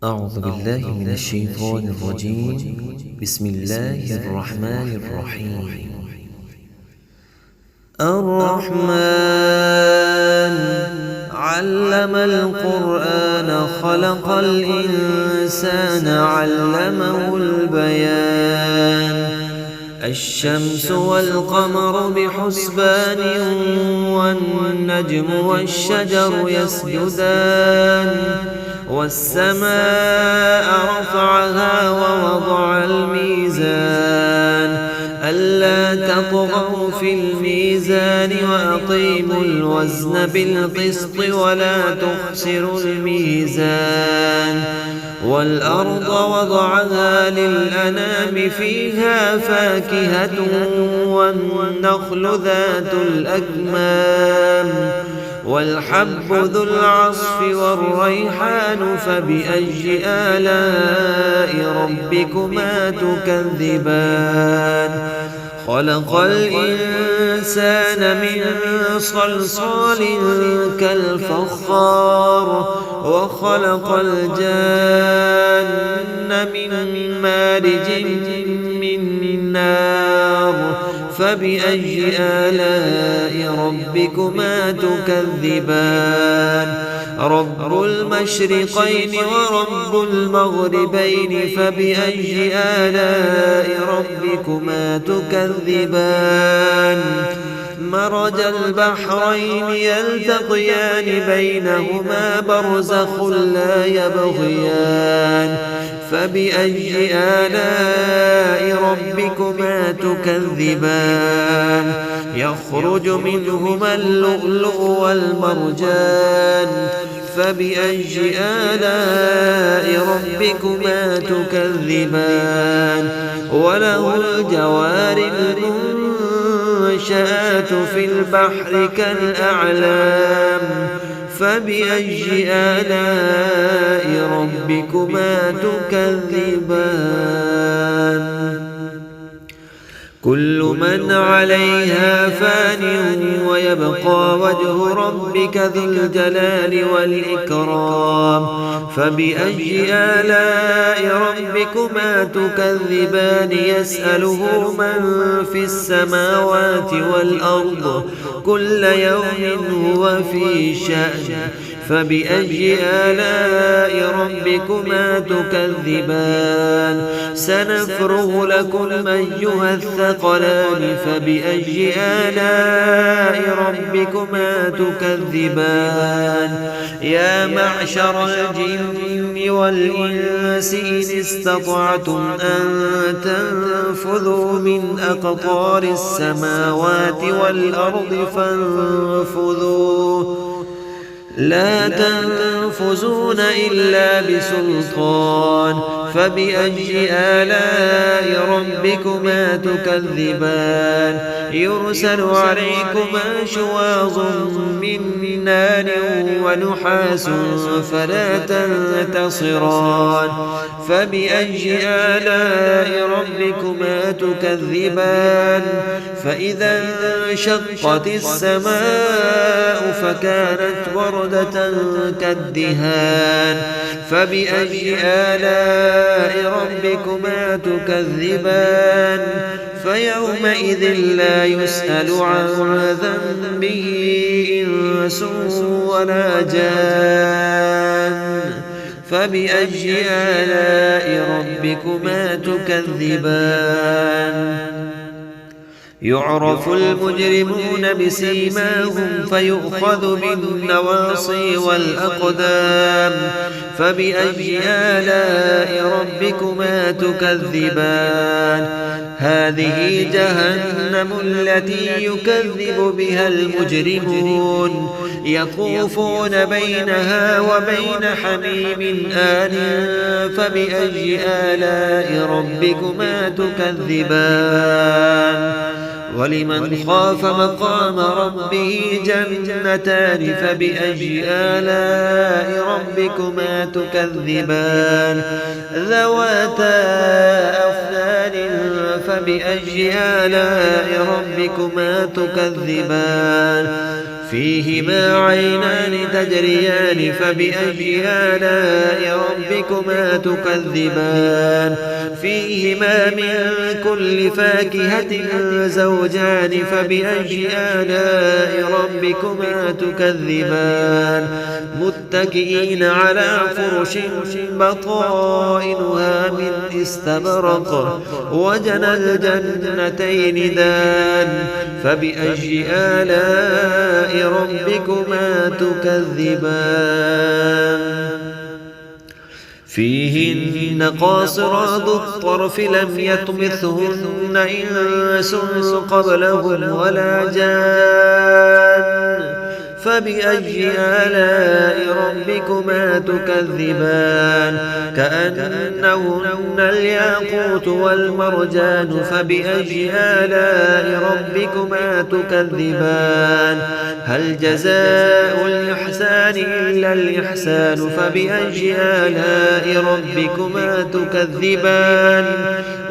أعوذ بالله من الشيطان الرجيم. بسم الله الرحمن الرحيم. الرحمن علم القرآن خلق الإنسان علمه البيان. الشمس والقمر بحسبان والنجم والشجر يسجدان والسماء رفعها ووضع الميزان ألا تطغوا في الميزان وأقيموا الوزن بالقسط ولا تخسروا الميزان والأرض وضعها للأنام فيها فاكهة والنخل ذات الأكمام والحب ذو العصف والريحان فبأي آلاء ربكما تكذبان. خلق الإنسان من صلصال كالفخار وخلق الجان من مارج من نار فبأي آلاء ربكما تكذبان. رب المشرقين ورب المغربين فبأي آلاء ربكما تكذبان. مرج البحرين يلتقيان بينهما برزخ لا يبغيان فبأي آلاء ربكما تكذبان. يخرج منهما اللؤلؤ والمرجان فبأي آلاء ربكما تكذبان. وله الجوار المنشآت في البحر كالأعلام فبأي آلاء ربكما تكذبان. كل من عليها فان ويبقى وجه ربك ذو الجلال والإكرام فبأي آلاء ربكما تكذبان. يسأله من في السماوات والأرض كل يوم هو في شأن فبأي آلاء ربكما تكذبان. سنفرغ لكم أيها الثقلان فبأي آلاء ربكما تكذبان. يا معشر الجن والإنس إن استطعتم أن تنفذوا من أقطار السماوات والأرض فانفذوا لا تنفذون إلا بسلطان فبأي آلاء ربكما تكذبان. يرسل عليكما شواظ من نار ونحاس فلا تنتصران فبأي آلاء ربكما تكذبان. فإذا انشقت السماء فكانت وردة كالدهان فبأي آلاء ربكما تكذبان. فيومئذ لا يسأل عن ذنبه إنس ولا جان فبأي آلاء ربكما تكذبان. يعرف المجرمون بسيماهم فيؤخذ بالنواصي والأقدام فبأي آلاء ربكما تكذبان. هذه جهنم التي يكذب بها المجرمون يطوفون بينها وبين حميم آن فبأي آلاء ربكما تكذبان. ولمن خاف مقام ربه جنتان فبأي آلاء ربكما تكذبان. ذواتا أفنان فبأي آلاء ربكما تكذبان. فيهما عينان تجريان فبأي آلاء ربكما تكذبان فيهما من كل فاكهة زوجان فبأي آلاء ربكما تكذبان متكئين على فرش بطائنها من استبرق وجنى الجنتين دان فبأي آلاء ربكما تكذبان فيهن قاصرات الطرف لم يطمثهن إنس قبلهم ولا جان فبأي آلاء ربكما تكذبان كأنهن الياقوت والمرجان فبأي آلاء ربكما تكذبان هل جزاء الإحسان إلا الإحسان فبأي آلاء ربكما تكذبان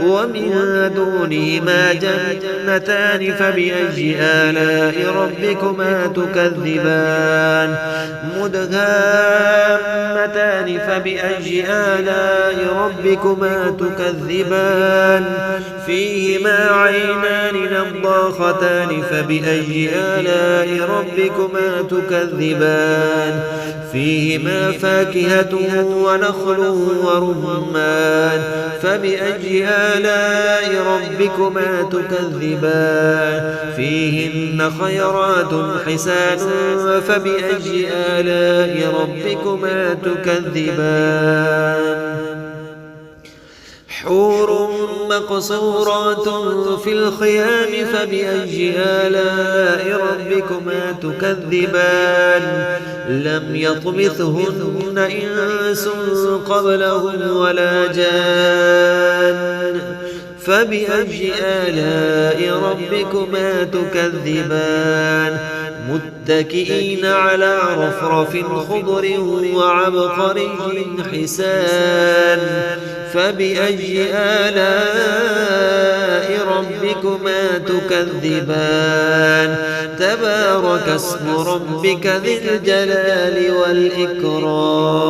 ومن دونهما جنتان فبأي آلاء ربكما تكذبان مدهامتان فبأي آلاء ربكما تكذبان فيهما عينان نضاختان فبأي آلاء ربكما تكذبان فيهما فاكهة ونخل ورمان فبأي آلاء ربكما تكذبان فيهن خيرات حسان فبأي آلاء ربكما تكذبان حور مقصورات في الخيام فبأي آلاء ربكما تكذبان لم يطمثهن إنس قبلهم ولا جان فبأي آلاء ربكما تكذبان متكئين على رفرف خضر وعبقري حسان فبأي آلاء ربكما تكذبان تبارك اسم ربك ذي الجلال والإكرام